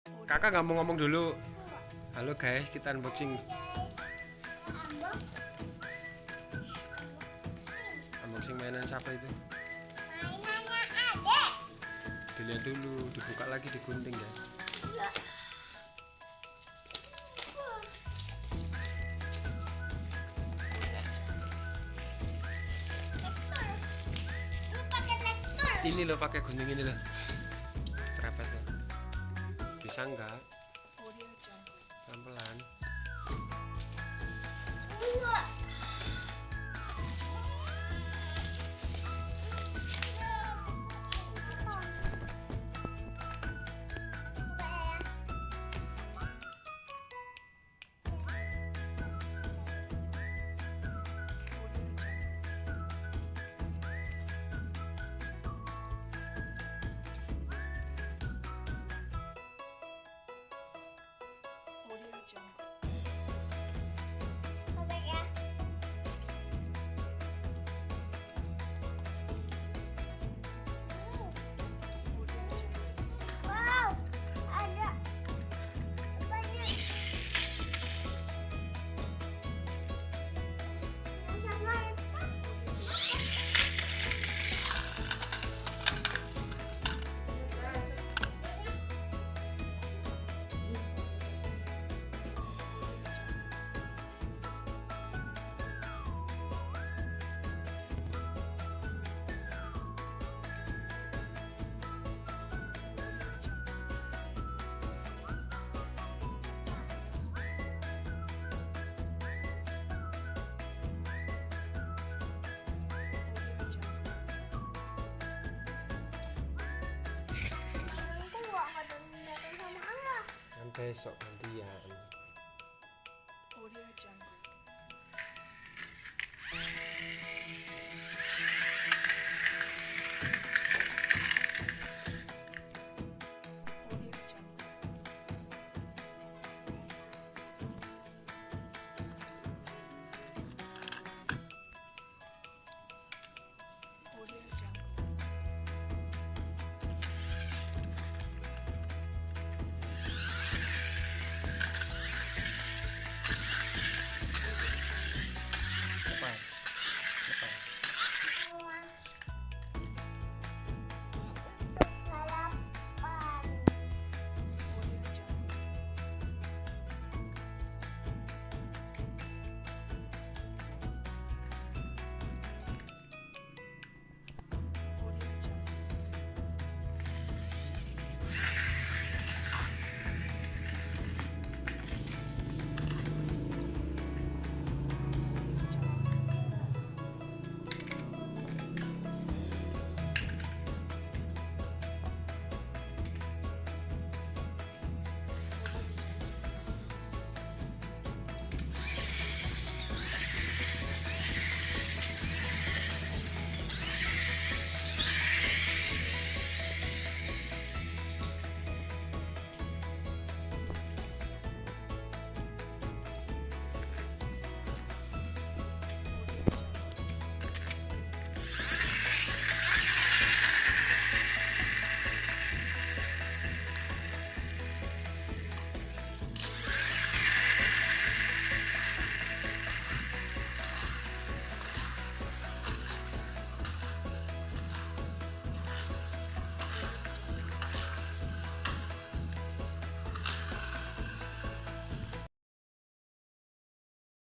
Kakak nggak mau ngomong dulu. Halo guys, kita unboxing. Unboxing mainan siapa itu? Mainannya adek. Dilihat dulu, dibuka lagi, digunting ya. Ini pakai lektur. Ini loh pakai gunting ini loh. Terapet loh. Bisa nggak? Pelan-pelan. Wow, ada banyak. Yang sama itu. Aku nggak ada datang sama Allah. Kan besok gantian. Audio Jungle.